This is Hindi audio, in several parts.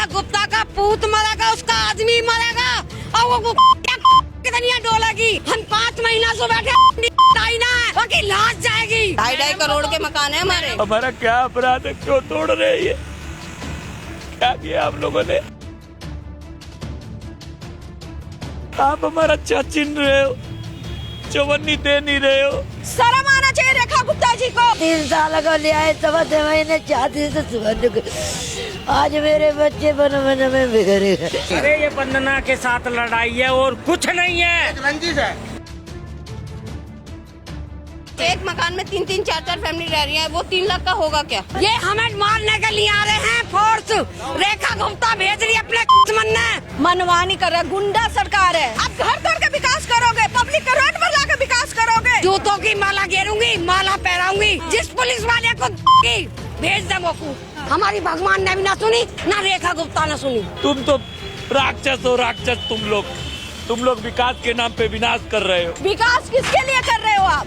गुप्ता का पूत मरेगा, उसका आदमी मरेगा और वो कितनी डोलेगी। हम 5 महीना से बैठे बाकी लाश जाएगी। 2.5 करोड़ के मकान है हमारे। हमारा क्या अपराध है, क्यों तोड़ रहे हैं ये? क्या किया आप लोगों ने? आप हमारा अच्छा छीन रहे हो, चवन्नी दे नहीं रहे हो। शर्म आना चाहिए रेखा गुप्ता जी को। 3 साल का ले आए, 7 महीने चाहती से सुबह आज मेरे बच्चे बन में बिगड़े। अरे ये वंदना के साथ लड़ाई है और कुछ नहीं है। रंजिश है। एक मकान में 3-3, 4-4 फैमिली रह रही है, वो 3 लाख का होगा क्या? ये हमें मारने के लिए आ रहे हैं फोर्स। रेखा गुप्ता भेज रही है अपने दुश्मन ने। मनमानी कर रहा है, गुंडा सरकार है। आप घर के विकास करोगे, पब्लिक का रोड पर लाकर विकास करोगे। जूतों की माला घेरूंगी, माला पहराऊंगी। जिस पुलिस वाले को भेज दे मोकू। हमारी भगवान ने भी ना सुनी, ना रेखा गुप्ता ने सुनी। तुम तो राक्षस हो, राक्षस तुम लोग विकास के नाम पे विनाश कर रहे हो। विकास किसके लिए कर रहे हो आप?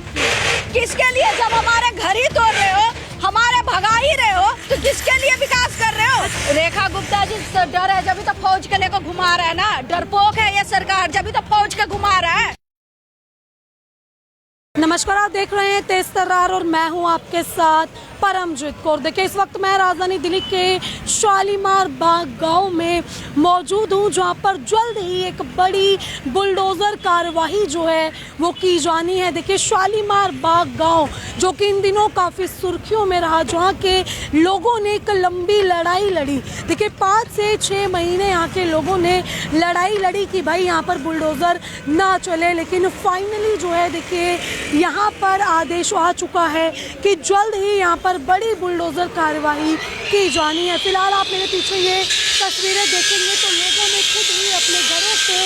किसके लिए? जब हमारे घर ही तोड़ रहे हो, हमारे भगा ही रहे हो, तो किसके लिए विकास कर रहे हो? रेखा गुप्ता जी डर है, जब तो फौज के लेकर घुमा रहा है ना। डरपोक है ये सरकार, जब तो फौज के घुमा रहा है। नमस्कार, आप देख रहे हैं तेज तर्रार और मैं हूं आपके साथ परमजीत कौर। देखिए, इस वक्त मैं राजधानी दिल्ली के शालीमार बाग गांव में मौजूद हूं, जहां पर जल्द ही एक बड़ी बुलडोज़र कार्यवाही जो है वो की जानी है। देखिए, शालीमार बाग गांव जो कि इन दिनों काफ़ी सुर्खियों में रहा, जहां के लोगों ने एक लंबी लड़ाई लड़ी। देखिए, 5 से 6 महीने यहाँ के लोगों ने लड़ाई लड़ी कि भाई यहाँ पर बुलडोज़र ना चले, लेकिन फाइनली जो है देखिए यहाँ पर आदेश आ चुका है कि जल्द ही यहाँ पर बड़ी बुलडोज़र कार्यवाही की जानी है। फिलहाल आप मेरे पीछे ये तस्वीरें देखेंगे तो लोगों ने खुद ही अपने घरों को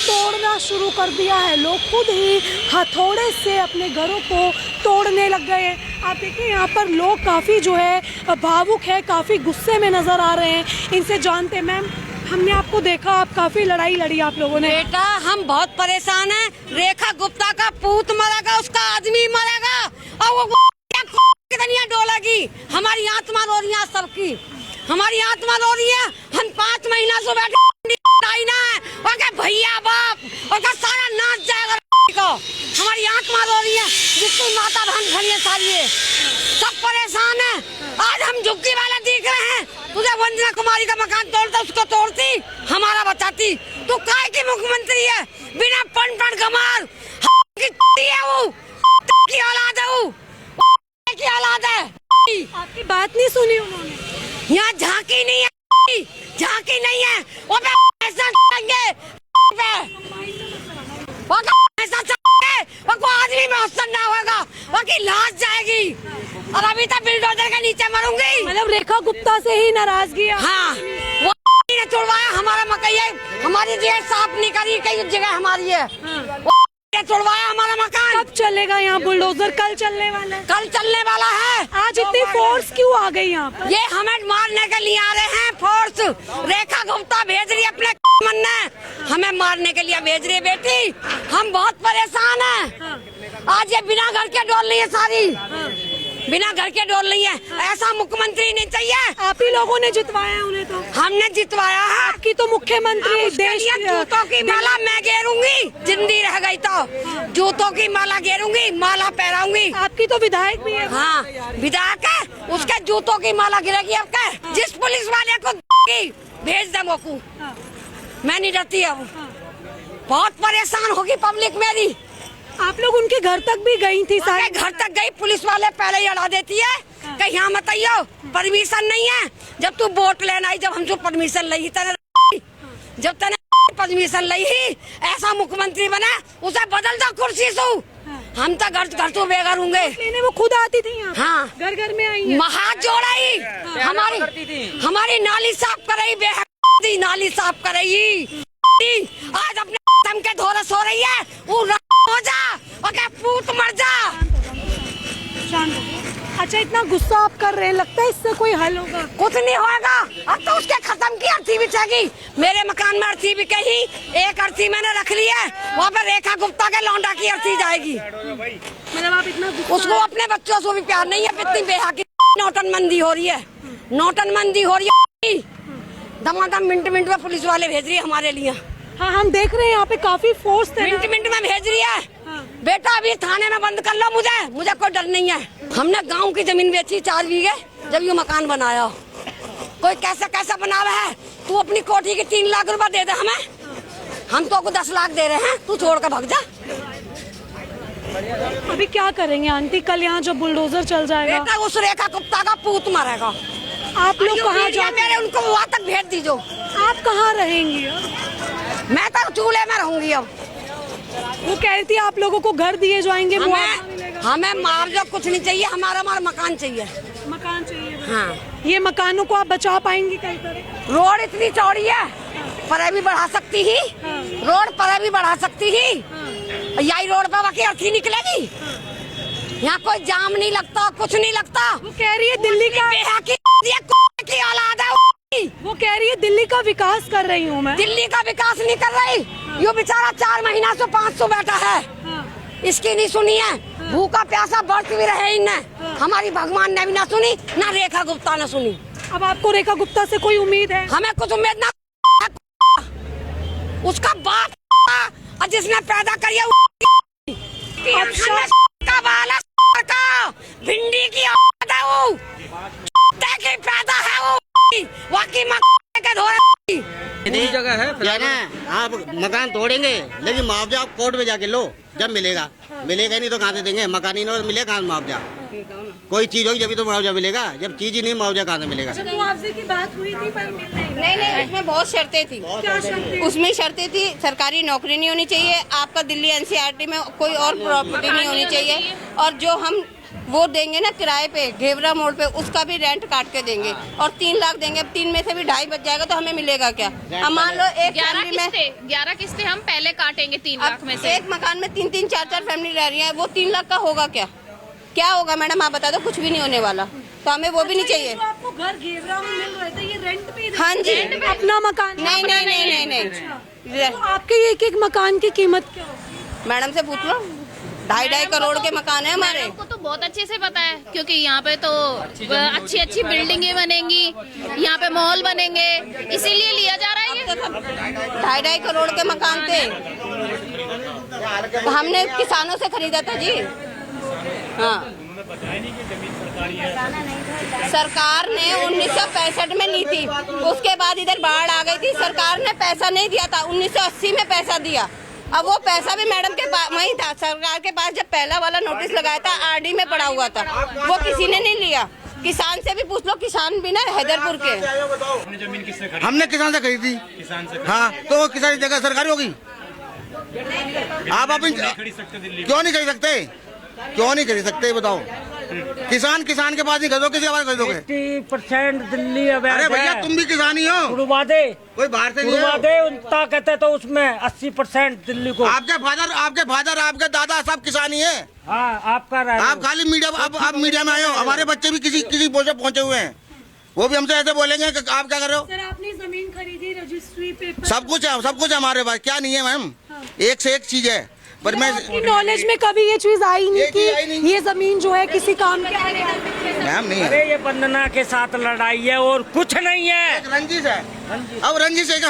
तोड़ना शुरू कर दिया है। लोग खुद ही हथौड़े से अपने घरों को तोड़ने लग गए हैं। आप देखिए, यहाँ पर लोग काफ़ी जो है भावुक है, काफ़ी गुस्से में नज़र आ रहे हैं। इनसे जानते हैं, मैम, हमने आपको देखा, आप काफी लड़ाई लड़ी आप लोगों ने। बेटा, हम बहुत परेशान हैं। रेखा गुप्ता का पूत मरेगा, उसका आदमी मरेगा और वो कितनी डोलेगी। हमारी आत्मा रो रही है, सबकी हमारी आत्मा रो रही है। हम 5 महीना से बैठे भैया बाप और सारा नाच जाएगा को। हमारी आत्मा रो रही है, जिसकी माता बहन खड़ी है, सारी है, सब परेशान है। आज हम झुग्गी वाले दिख रहे हैं। तुझे वंदना कुमारी का मकान तोड़ता, उसको तोड़ती, हमारा बचाती। तू काय की मुख्यमंत्री है? बिना पन कमाल है वो की औलाद है, वो की औलाद है। आपकी बात नहीं सुनी उन्होंने। यहाँ झांकी नहीं है, झांकी नहीं है। वो ऐसा आदमी में अवसर ना होगा, वो की लाश जाएगी और अभी तक बिल्डोजर के नीचे मरूंगी। मतलब रेखा गुप्ता से ही नाराजगी है। हाँ, वो ने छुड़वाया हमारा मकई है, हमारी जेल साफ नहीं करी, कई जगह हमारी है। वो ने छुड़वाया हमारा मकान। कब चलेगा यहाँ बुलडोजर? कल चलने वाला है। कल चलने वाला है। आज इतनी फोर्स क्यों आ गई यहाँ पर? ये हमें मारने के लिए आ रहे हैं फोर्स। रेखा गुप्ता भेज रही है अपने मन ने, हमें मारने के लिए भेज रही है। बेटी, हम बहुत परेशान हैं। आज ये बिना घर के डोल रही है, सारी बिना घर के डोल रही है। ऐसा मुख्यमंत्री नहीं चाहिए। आप ही लोगों ने जितवाया उन्हें, तो हमने जितवाया है। आपकी तो मुख्यमंत्री देश जूतों की माला मैं घेरूंगी, जिंदी रह गई तो जूतों की माला घेरूंगी, माला पहराऊंगी। आपकी तो विधायक भी है। हाँ, विधायक है, उसके जूतों की माला गिरेगी। आपका जिस पुलिस वाले को भेज दे मोकू, मैं नहीं डरती। अब बहुत परेशान होगी पब्लिक मेरी। आप लोग उनके घर तक भी गई थी? सारे घर तक गई, पुलिस वाले पहले ही अड़ा देती है कि यहाँ मत आइयो, परमिशन नहीं है। जब तू वोट लेना आई, जब हमसे परमिशन ली तने, जब तने परमिशन ली ही, ऐसा मुख्यमंत्री बना, उसे बदल दो कुर्सी से। हम तो घर तो बेघर होंगे। वो खुद आती थी यहाँ? हाँ, घर में आई, हाथ जोड़ाई, हमारी नाली साफ कराई, बेहद नाली साफ कराई। आज अपने दम के धोरस हो रही है, वो हो जा और पूत मर जा। अच्छा, इतना गुस्सा आप कर रहे हैं, लगता है इससे कोई हल होगा? कुछ नहीं होगा। अब तो उसके खत्म की अर्थी बिछेगी। मेरे मकान में अर्थी बिके ही, एक अर्थी मैंने रख ली है, वहाँ पे रेखा गुप्ता के लौंडा की अर्थी जाएगी। मतलब आप इतना उसको अपने बच्चों से भी प्यार नहीं है। इतनी बेहद नौटनमंदी हो रही है, नौटनमंदी हो रही है। दमादम मिनट मिनट में पुलिस वाले भेज रही है हमारे लिए। हाँ, हम देख रहे हैं यहाँ पे काफी फोर्स मिनट मिनट में भेज रही है। बेटा अभी थाने में बंद कर लो मुझे कोई डर नहीं है। हमने गांव की जमीन बेची 4 बीघे जब ये मकान बनाया। कोई कैसा बनावा है, तू अपनी कोठी के 3 लाख रुपए दे दे हमें, हम तो 10 लाख दे रहे हैं, तू छोड़ कर भाग जा। अभी क्या करेंगे आंटी? कल यहाँ जब बुलडोजर चल जाएगा बेटा उस रेखा गुप्ता का पूत मरेगा। आप लोग कहाँ जा मेरे उनको वहाँ तक भेज दीजो। आप कहाँ रहेंगी? मैं तो चूल्हे में रहूंगी। अब वो कह रही थी आप लोगों को घर दिए जाएंगे, हमें मुआवजा कुछ नहीं चाहिए, हमारा मकान चाहिए। मकान चाहिए। हाँ, ये मकानों को आप बचा पाएंगी कई तरह? रोड इतनी चौड़ी है, पर भी बढ़ा सकती ही। रोड पर भी बढ़ा सकती ही। यही रोड पर बाकी अर्थी निकलेगी। यहाँ कोई जाम नहीं लगता, कुछ नहीं लगता। वो कह रही है दिल्ली का की औलाद है। वो कह रही है दिल्ली का विकास कर रही हूँ मैं। दिल्ली का विकास नहीं कर रही, यो बेचारा 4 महीना से 500 बैठा है। इसकी नहीं सुनी है। भूखा प्यासा बर्त भी रहे इन्हें। हमारी भगवान ने भी ना सुनी, ना रेखा गुप्ता ने सुनी। अब आपको रेखा गुप्ता से कोई उम्मीद है? हमें कुछ उम्मीद ना। उसका बाप और जिसने पैदा करी भिंडी की पैदा है वो वाकई जगह है क्या ना। आप मकान तोड़ेंगे लेकिन मुआवजा आप कोर्ट में जाके लो, जब मिलेगा। मिलेगा नहीं तो कहाँ से देंगे? मकान ही नहीं मिलेगा कहाँ मुआवजा? कोई चीज होगी जब तो मुआवजा मिलेगा, जब चीज ही नहीं मुआवजा कहाँ से मिलेगा? मुआवजे की बात हुई थी पर नहीं, इसमें बहुत शर्तें थी। क्या शर्तें? उसमें शर्तें थी, सरकारी नौकरी नहीं होनी चाहिए, आपका दिल्ली NCRT में कोई और प्रॉपर्टी नहीं होनी चाहिए, और जो हम वो देंगे ना किराए पे घेवरा मोड़ पे, उसका भी रेंट काट के देंगे, और 3 लाख देंगे। अब 3 में से भी 2.5 बच जाएगा तो हमें मिलेगा क्या? अब मान लो एक 11 किस्तें हम पहले काटेंगे 3 लाख में से। एक मकान में 3-3, 4-4 फैमिली रह रही है, वो 3 लाख का होगा क्या? क्या होगा मैडम आप बता दो? कुछ भी नहीं होने वाला, तो हमें वो भी नहीं चाहिए। तो आपको घर घेवरा में मिल रहे थे, ये रेंट पे? हाँ जी, अपना मकान? नहीं। तो आपके एक मकान की कीमत क्या होगी? मैडम से पूछ लो, 2.5 करोड़ के मकान है हमारे। को तो बहुत अच्छे से पता है, क्योंकि यहाँ पे तो अच्छी बिल्डिंगें बनेंगी, यहाँ पे मॉल बनेंगे, इसीलिए लिया जा रहा है ये। 2.5 करोड़ के मकान थे, हमने किसानों से खरीदा था जी। हाँ, सरकार ने 1965 में ली थी, उसके बाद इधर बाढ़ आ गई थी, सरकार ने पैसा नहीं दिया था। 1980 में पैसा दिया, अब वो पैसा भी मैडम के पास वही था, सरकार के पास। जब पहला वाला नोटिस लगाया था RD में पड़ा हुआ था, वो किसी ने नहीं लिया। किसान से भी पूछ लो, किसान भी ना हैदरपुर के। हमने किसान से खरीदी। हाँ, तो वो किसान जगह सरकारी होगी। आप अपनी क्यों नहीं खरीद सकते? क्यों नहीं खरीद सकते बताओ? किसान के पास नहीं खरीदोगे, किसी के पास खरीदोगे? 80% दिल्ली अवैध है। अरे भैया तुम भी किसान ही हो। उड़वा दे, कोई बाहर से उड़वा दे उनका कहते तो उसमें 80% दिल्ली को। आपके फादर आपके दादा सब किसान ही है। हाँ, आपका आप खाली मीडिया, आप मीडिया में आए हो। हमारे बच्चे भी किसी पोस्ट पे पहुंचे हुए हैं, वो भी हमसे ऐसे बोलेंगे कि आप क्या कर रहे हो? सर आपने जमीन खरीदी, रजिस्ट्री पेपर सब कुछ है हमारे पास। क्या नहीं है मैम? एक से एक चीज है, पर मैं आपकी नॉलेज में कभी ये चीज आई नहीं कि ये जमीन जो है किसी काम के मैम नहीं है। अरे ये वंदना के साथ लड़ाई है और कुछ नहीं है। रंजिश है। अब रंजिश है कि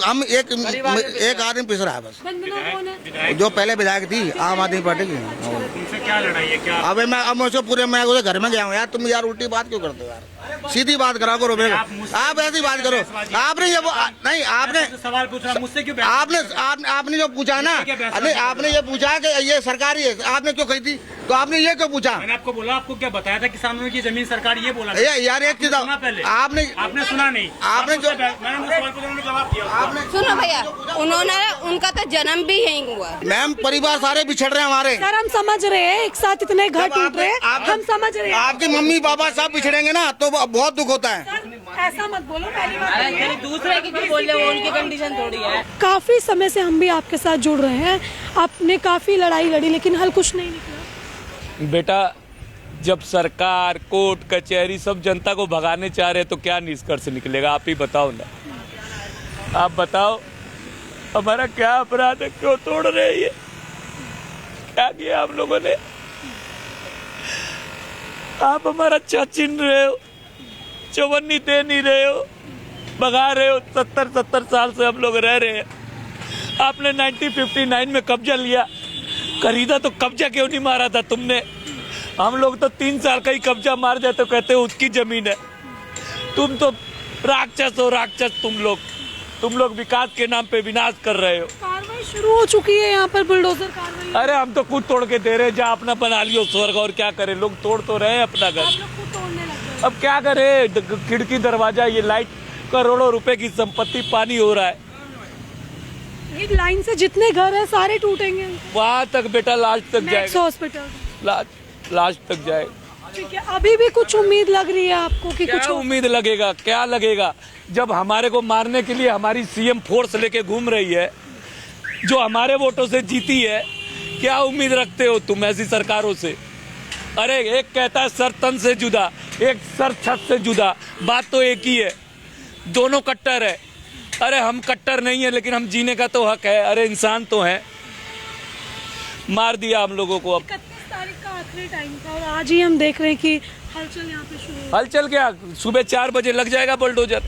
हम एक आदमी पिस रहा है बस। वंदना कौन है? जो पहले विधायक थी आम आदमी पार्टी की। उनसे क्या लड़ाई है? क्या अब मैं उसको पूरे मैं उसे घर में गया हूँ यार। तुम यार उल्टी बात क्यों करते हो यार? सीधी बात करा करो मेरे। आप ऐसी बात करो। आपने ये नहीं, आपने सवाल पूछा मुझसे क्यों? आपने जो पूछा ना, नहीं आपने ये पूछा कि ये सरकारी है, आपने क्यों खरीदी? तो आपने ये क्यों पूछा? मैंने आपको बोला, आपको क्या बताया था किसानों की जमीन सरकार, ये बोला यार एक चीज आपने सुना नहीं। आपने जो मैंने सवाल पूछा उन्होंने जवाब दिया। सुनो भैया, उनका तो जन्म भी यहीं हुआ। मैम परिवार सारे बिछड़ रहे हैं हमारे। सर हम समझ रहे हैं, एक साथ इतने घर टूट रहे हैं, हम समझ रहे हैं। आपके मम्मी पापा सब बिछड़ेंगे ना तो बहुत दुख होता है। ऐसा मत बोलो, पहली बात दूसरे की क्यों बोल रहे हो? उनकी कंडीशन थोड़ी है। काफी समय से हम भी आपके साथ जुड़ रहे हैं, आपने काफी लड़ाई लड़ी लेकिन हल कुछ नहीं निकला। बेटा, जब सरकार कोर्ट कचहरी सब जनता को भगाने चाह रहे तो क्या निष्कर्ष निकलेगा? आप ही बताओ ना, आप बताओ हमारा क्या अपराध है? क्यों तोड़ रहे हैं? ये क्या किया आप लोगों ने? आप हमारा अच्छा छीन रहे हो, चवन्नी दे नहीं रहे हो, भगा रहे हो। 70 साल से हम लोग रह रहे हैं। आपने 1959 में कब्जा लिया, खरीदा तो कब्जा क्यों नहीं मारा था तुमने? हम लोग तो 3 साल का ही कब्जा मार जाते तो कहते हो उसकी जमीन है। तुम तो राक्षस हो, राक्षस तुम लोग विकास के नाम पे विनाश कर रहे हो। कार्रवाई शुरू हो चुकी है यहाँ पर, बुलडोजर कार्रवाई। अरे हम तो खुद तोड़ के दे रहे हैं, जहाँ अपना बना लियो स्वर्ग। और क्या करें, लोग तोड़ तो रहे हैं अपना घर। आप लोग खुद तोड़ने लग गए। अब क्या करें, खिड़की दरवाजा, ये लाइट, करोड़ों रुपए की संपत्ति पानी हो रहा है। एक लाइन से जितने घर है सारे टूटेंगे। वहाँ तक बेटा लास्ट तक मैक्स जाएगा, हॉस्पिटल लास्ट तक जाएगा। ठीक है, अभी भी कुछ उम्मीद लग रही है आपको कि क्या कुछ उम्मीद लगेगा? क्या लगेगा जब हमारे को मारने के लिए हमारी सीएम फोर्स लेके घूम रही है, जो हमारे वोटों से जीती है? क्या उम्मीद रखते हो तुम ऐसी सरकारों से? अरे एक कहता है सर तन से जुदा, एक सर छत से जुदा। बात तो एक ही है, दोनों कट्टर है। अरे हम कट्टर नहीं है, लेकिन हम जीने का तो हक है। अरे इंसान तो है। मार दिया हम लोगों को। अब 31 तारीख का आखिरी टाइम था और आज ही हम देख रहे हैं कि हलचल यहाँ पे शुरू हो। हलचल क्या, सुबह 4 बजे लग जाएगा बुलडोजर।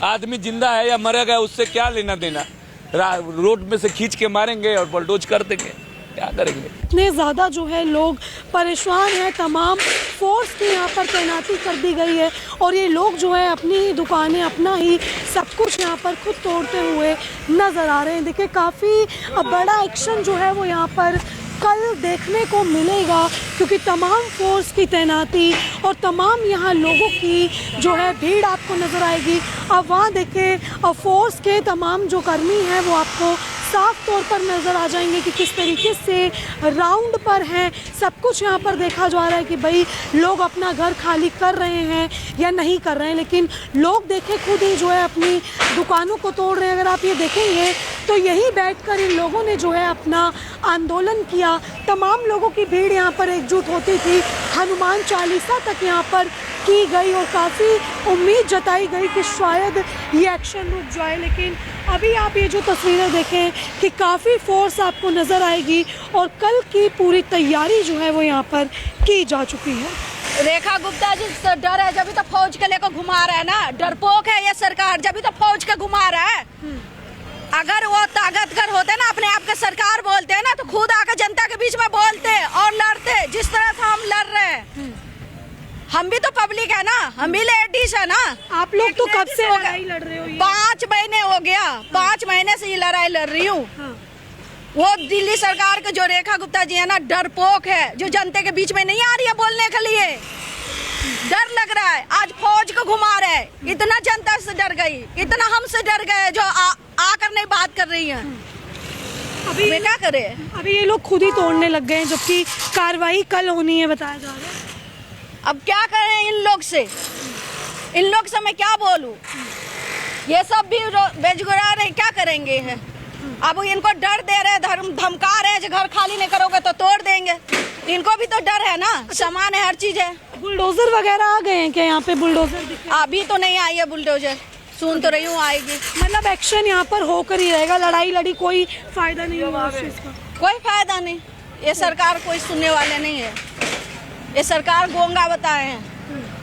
आदमी जिंदा है या मर गया उससे क्या लेना देना? रोड में से खींच के मारेंगे और बुलडोज कर देंगे, क्या करेंगे? इतने ज़्यादा जो है लोग परेशान हैं, तमाम फोर्स की यहाँ पर तैनाती कर दी गई है और ये लोग जो है अपनी ही दुकानें, अपना ही सब कुछ यहाँ पर खुद तोड़ते हुए नज़र आ रहे हैं। देखिए काफ़ी बड़ा एक्शन जो है वो यहाँ पर कल देखने को मिलेगा, क्योंकि तमाम फोर्स की तैनाती और तमाम यहाँ लोगों की जो है भीड़ आपको नज़र आएगी। अब वहाँ देखिए फोर्स के तमाम जो कर्मी हैं वो आपको साफ तौर पर नज़र आ जाएंगे कि किस तरीके से राउंड पर हैं। सब कुछ यहाँ पर देखा जा रहा है कि भाई लोग अपना घर खाली कर रहे हैं या नहीं कर रहे हैं, लेकिन लोग देखें खुद ही जो है अपनी दुकानों को तोड़ रहे हैं। अगर आप ये देखेंगे तो यहीं बैठकर इन लोगों ने जो है अपना आंदोलन किया। तमाम लोगों की भीड़ यहाँ पर एकजुट होती थी, हनुमान चालीसा तक यहाँ पर की गई और काफ़ी उम्मीद जताई गई कि शायद ये एक्शन रुक जाए। लेकिन अभी आप ये जो तस्वीरें देखें कि काफ़ी फोर्स आपको नज़र आएगी और कल की पूरी तैयारी जो है वो यहाँ पर की जा चुकी है। रेखा गुप्ता जी डर है, जब भी तो फौज के लेकर घुमा रहा है ना। डरपोक है ये सरकार, जब भी तो फौज के घुमा रहा है। अगर वो ताकतवर होते ना, अपने आप के सरकार बोलते हैं ना, तो खुद आकर जनता के बीच में बोलते और लड़ते जिस तरह से हम लड़ रहे हैं। हम भी तो पब्लिक है ना, हम भी लेडीज है ना। आप लोग तो कब से लड़ाई लड़ रहे हो? 5 महीने हो गया, 5 महीने से ये लड़ाई लड़ रही हूँ। वो दिल्ली सरकार के जो रेखा गुप्ता जी है ना, डरपोक है, जो जनता के बीच में नहीं आ रही है बोलने के लिए। डर लग रहा है, आज फौज को घुमा रहे हैं। इतना जनता से डर गई, इतना हमसे डर गए जो आकर नहीं बात कर रही है। अभी मैं क्या करे? अभी ये लोग खुद ही तोड़ने लग गए हैं, जबकि कार्रवाई कल होनी है बताया जा रहा है। अब क्या करें इन लोग से? इन लोग से मैं क्या बोलूं? ये सब भी बेजुगार है, क्या करेंगे हैं? अब इनको डर दे रहे, धमका रहे हैं, जो घर खाली नहीं करोगे तो तोड़ देंगे। इनको भी तो डर है ना, सामान है, हर चीज है। बुलडोजर वगैरह आ गए हैं क्या यहाँ पे? बुलडोजर अभी तो नहीं आई है बुलडोजर, सुन तो रही हूँ आएगी। मतलब एक्शन यहाँ पर होकर ही रहेगा, लड़ाई लड़ी कोई फायदा नहीं होगा उस चीज का? कोई फायदा नहीं, ये सरकार कोई सुनने वाले नहीं है। ये सरकार गोंगा बताए हैं,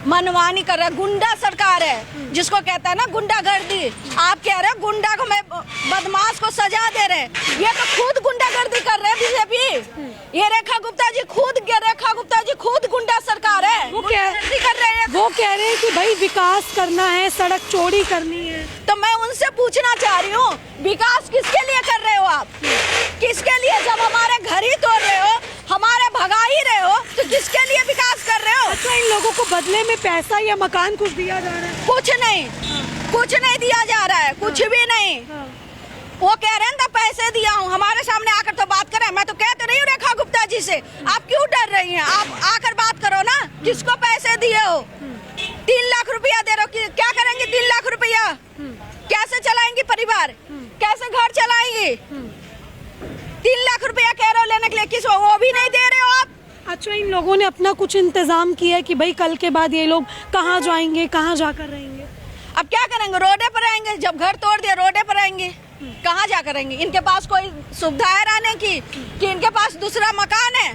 मनमानी कर रहा है, गुंडा सरकार है, जिसको कहता है ना गुंडागर्दी। आप कह रहे हैं गुंडा को, मैं बदमाश को सजा दे रहे, ये तो खुद गुंडागर्दी कर रहे हैं बीजेपी। ये रेखा गुप्ता जी खुद गुंडा सरकार है। वो कह रहे हैं कि भाई विकास करना है, सड़क चौड़ी करनी है। तो मैं उनसे पूछना चाह रही हूँ, विकास किसके लिए कर रहे हो आप? किसके लिए? जब हमारे घर ही तोड़ रहे हो, हमारे भगा ही रहे हो, तो किसके लिए विकास कर रहे हो? अच्छा, इन लोगों को बदले में पैसा या मकान कुछ दिया जा रहा है? कुछ नहीं दिया जा रहा है, कुछ भी नहीं। वो कह रहे हैं ना पैसे दिया हूँ, हमारे सामने आकर तो बात करें। मैं तो कह तो रही हूँ रेखा गुप्ता जी से, आप क्यों डर रही हैं? आप आकर बात करो ना, किसको पैसे दिए हो? 3 लाख रुपया दे रहे हो, क्या करेंगे 3 लाख रुपया? कैसे चलाएंगी परिवार? कैसे घर चलाएंगी? 3 लाख रुपया कह रहे हो लेने के लिए, किस वो भी नहीं दे रहे हो आप? अच्छा, इन लोगों ने अपना कुछ इंतजाम किया है कि भाई कल के बाद ये लोग कहाँ जाएंगे, कहाँ जाकर रहेंगे? अब क्या करेंगे? रोडे पर रहेंगे। जब घर तोड़ दिया, रोडे पर रहेंगे। कहाँ जा करेंगे? इनके पास कोई सुविधा है रहने की कि इनके पास दूसरा मकान है?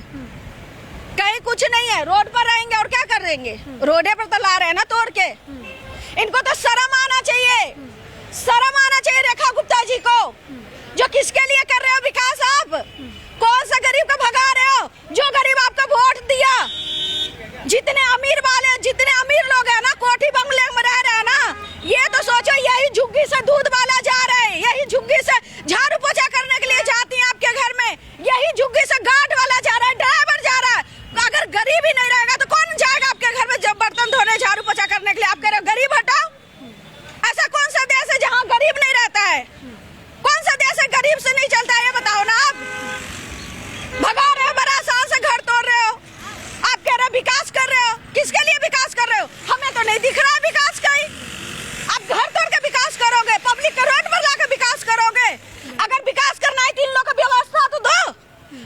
कहीं कुछ नहीं है, रोड पर रहेंगे और क्या करेंगे? रोडे पर तो ला रहे हैं ना तोड़ के। इनको तो शर्म आना चाहिए, शर्म आना चाहिए रेखा गुप्ता जी को। जो किसके लिए कर रहे हो विकास आप? कौन सा गरीब को भगा रहे हो? जो गरीब आपको वोट दिया, जितने अमीर वाले, जितने अमीर लोग हैं ना, कोठी बंगले में रह रहे हैं ना, ये तो सोचो यही झुग्गी से दूध वाला जा रहे हैं, यही झुग्गी से झाड़ू पोछा करने के लिए जाती हैं आपके घर में, यही झुग्गी से गार्ड वाला जा रहा है, ड्राइवर जा रहा है। अगर गरीब ही नहीं रहेगा तो कौन जाएगा आपके घर में जब बर्तन धोने, झाड़ू पोछा करने के लिए? आप कह रहे हो गरीब हटाओ? ऐसा कौन सा देश है जहाँ गरीब नहीं रहता है? कौन सा देश है गरीब से नहीं चलता है? ये बताओ ना। आप भगा रहे हो, बड़ा आसान से घर तोड़ रहे हो, आप कह रहे हो विकास कर रहे हो। किसके लिए विकास कर रहे हो? हमें तो नहीं दिख रहा है विकास कहीं। आप घर तोड़ के विकास करोगे, पब्लिक के रोड पर लाकर विकास करोगे। अगर विकास करना है तो इन लोगों की व्यवस्था तो दो,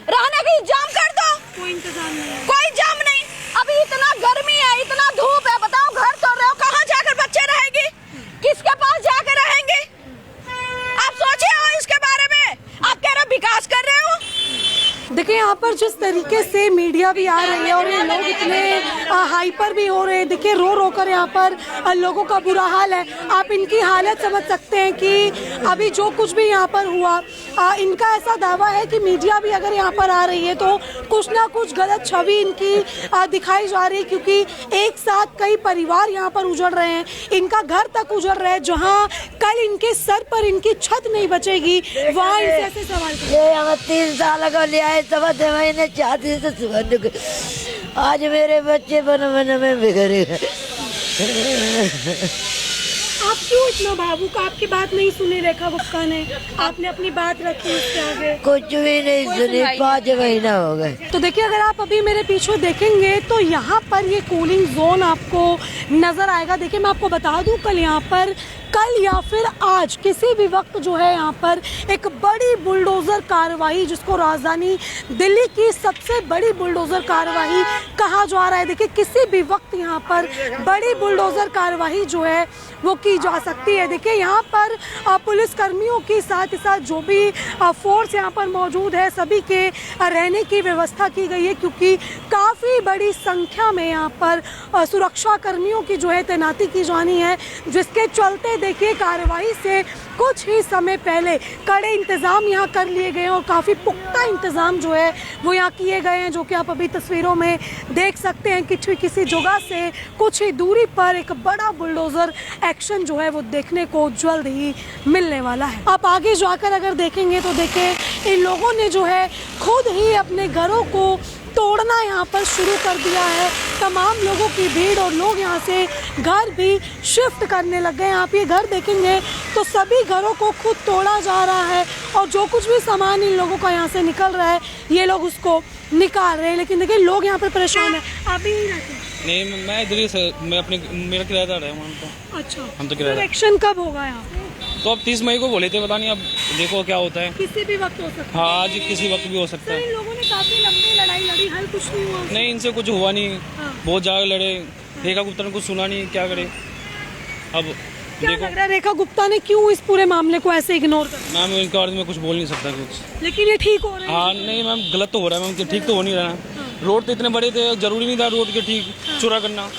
रहने का इंतजाम कर दो। कोई इंतजाम नहीं, कोई इंतजाम नहीं। अभी इतना गर्मी है, इतना धूप है, बताओ घर तोड़ रहे हो, कहाँ जाकर बच्चे रहेंगे? किसके पास जाकर रहेंगे? आप सोचे हो इसके बारे में? आप कह रहे हो विकास कर रहे हो। देखिए यहाँ पर जिस तरीके से मीडिया भी आ रही है और ये लोग इतने हाइपर भी हो रहे हैं, देखिए रो रो कर यहाँ पर लोगों का बुरा हाल है। आप इनकी हालत समझ सकते हैं कि अभी जो कुछ भी यहाँ पर हुआ, इनका ऐसा दावा है कि मीडिया भी अगर यहाँ पर आ रही है तो कुछ ना कुछ गलत छवि इनकी दिखाई जा रही है, क्योंकि एक साथ कई परिवार यहाँ पर उजड़ रहे हैं, इनका घर तक उजड़ रहा है। जहाँ कल इनके सर पर इनकी छत नहीं बचेगी, वहाँ इनसे ऐसे सवाल ये हमें 3 साल को ले आए, समझ महीने चाहती से सुबह आज मेरे बच्चे बन में बिगड़े गए। आप क्यों इतना भावुक? आपकी बात नहीं सुनी रेखा गुप्ता ने, आपने अपनी बात रखी उसके आगे। कुछ भी नहीं सुनी, 5 महीना हो गए। तो देखिए अगर आप अभी मेरे पीछे देखेंगे तो यहाँ पर ये कूलिंग जोन आपको नजर आएगा। देखिए मैं आपको बता दूं, कल या फिर आज किसी भी वक्त जो है यहाँ पर एक बड़ी बुलडोजर कार्रवाई, जिसको राजधानी दिल्ली की सबसे बड़ी बुलडोजर कार्रवाई कहा जा रहा है। देखिए किसी भी वक्त यहाँ पर बड़ी बुलडोजर कार्रवाई जो है वो की जा सकती है। देखिए यहाँ पर पुलिस कर्मियों के साथ ही साथ जो भी फोर्स यहाँ पर मौजूद है, सभी के रहने की व्यवस्था की गई है, क्योंकि काफ़ी बड़ी संख्या में यहाँ पर सुरक्षा कर्मियों की जो है तैनाती की जानी है, जिसके चलते देखिए कार्रवाई से कुछ ही समय पहले कड़े इंतज़ाम यहाँ कर लिए गए हैं और काफ़ी पुख्ता इंतज़ाम जो है वो यहाँ किए गए हैं, जो कि आप अभी तस्वीरों में देख सकते हैं कि किसी जगह से कुछ ही दूरी पर एक बड़ा बुलडोज़र एक्शन जो है वो देखने को जल्द ही मिलने वाला है। आप आगे जाकर अगर देखेंगे तो देखिए इन लोगों ने जो है खुद ही अपने घरों को तोड़ना यहाँ पर शुरू कर दिया है। तमाम लोगों की भीड़ और लोग यहाँ से घर भी शिफ्ट करने लग गए हैं। आप ये घर देखेंगे तो सभी घरों को खुद तोड़ा जा रहा है और जो कुछ भी सामान इन लोगों का यहाँ से निकल रहा है ये लोग उसको निकाल रहे हैं। लेकिन देखिए लोग यहाँ पर परेशान हैं। आप भी नहीं रहते? नहीं, मैं इधर ही से, मैं अपने मेरा किराएदार है वहाँ पर। अच्छा, हम तो किराएदार। एक्शन कब होगा यहाँ? तो अब 30 मई को बोले थे, पता नहीं अब देखो क्या होता है। किसी भी वक्त हो सकता है। हाँ, आज किसी वक्त भी हो सकता है। इन लोगों ने काफी लंबी लड़ाई लड़ी, हल कुछ नहीं हुआ? नहीं, इनसे कुछ हुआ नहीं। हाँ। बहुत ज्यादा लड़े, रेखा गुप्ता ने कुछ सुना नहीं, क्या करे अब। क्या देखो लग रहा है रेखा गुप्ता ने क्यों इस पूरे मामले को ऐसे इग्नोर कर? मैम इनके बारे में कुछ बोल नहीं सकता कुछ। लेकिन ये ठीक हो रहा है? हाँ नहीं मैम, गलत तो हो रहा है मैम, ठीक तो हो नहीं रहा। रोड तो इतने बड़े थे, जरूरी नहीं था रोड के ठीक चुरा करना।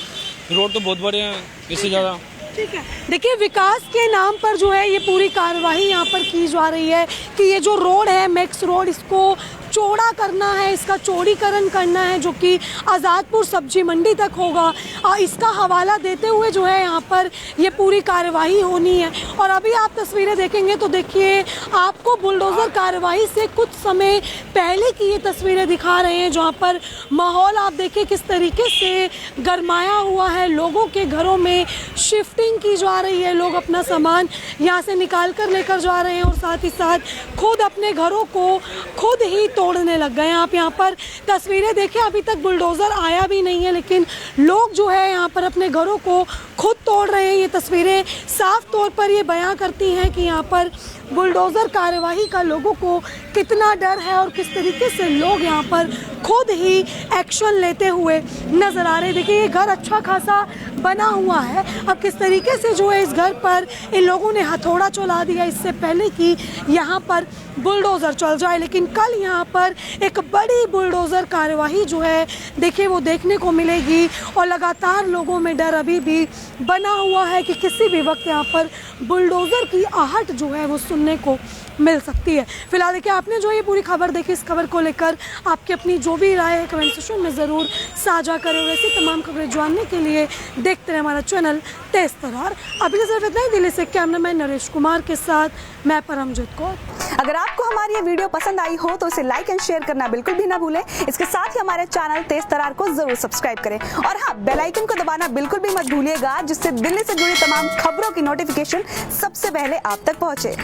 रोड तो बहुत बड़े हैं, इससे ज़्यादा। ठीक है, देखिए विकास के नाम पर जो है ये पूरी कार्रवाई यहाँ पर की जा रही है कि ये जो रोड है मैक्स रोड, इसको चौड़ा करना है, इसका चौड़ीकरण करना है, जो कि आज़ादपुर सब्जी मंडी तक होगा। इसका हवाला देते हुए जो है यहाँ पर ये पूरी कार्रवाई होनी है। और अभी आप तस्वीरें देखेंगे तो देखिए आपको बुलडोज़र कार्रवाई से कुछ समय पहले की ये तस्वीरें दिखा रहे हैं, जहाँ पर माहौल आप देखिए किस तरीके से गरमाया हुआ है। लोगों के घरों में शिफ्टिंग की जा रही है, लोग अपना सामान यहाँ से निकाल कर लेकर जा रहे हैं और साथ ही साथ खुद अपने घरों को खुद ही तोड़ने लग गए हैं। आप यहाँ पर तस्वीरें देखें, अभी तक बुलडोज़र आया भी नहीं है, लेकिन लोग जो है यहाँ पर अपने घरों को खुद तोड़ रहे हैं। ये तस्वीरें साफ तौर पर ये बयां करती हैं कि यहाँ पर बुलडोज़र कार्यवाही का लोगों को कितना डर है और किस तरीके से लोग यहाँ पर खुद ही एक्शन लेते हुए नज़र आ रहे हैं। देखिए ये घर अच्छा खासा बना हुआ है, अब किस तरीके से जो है इस घर पर इन लोगों ने हथौड़ा चला दिया, इससे पहले कि यहाँ पर बुलडोज़र चल जाए। लेकिन कल यहाँ पर एक बड़ी बुलडोज़र कार्यवाही जो है देखिए वो देखने को मिलेगी और लगातार लोगों में डर अभी भी बना हुआ है कि किसी भी वक्त यहाँ पर बुलडोज़र की आहट जो है वो सुनने को मिल सकती है। फिलहाल देखिए आपने जो ये पूरी खबर देखी, इस खबर को लेकर आपकी अपनी जो भी राय है कमेंट सेक्शन में ज़रूर साझा करें और ऐसी तमाम खबरें जानने के लिए देखते रहे हमारा चैनल तेज तरार। अभी के सिर्फ इतना ही। दिल्ली से कैमरामैन नरेश कुमार के साथ मैं परमजीत कौर। अगर आपको हमारी ये वीडियो पसंद आई हो तो इसे लाइक एंड शेयर करना बिल्कुल भी ना भूलें। इसके साथ ही हमारे चैनल तेज तरार को जरूर सब्सक्राइब करें और हाँ, बेल आइकन को दबाना बिल्कुल भी मत भूलिएगा, जिससे दिल्ली से जुड़ी तमाम खबरों की नोटिफिकेशन सबसे पहले आप तक पहुंचे।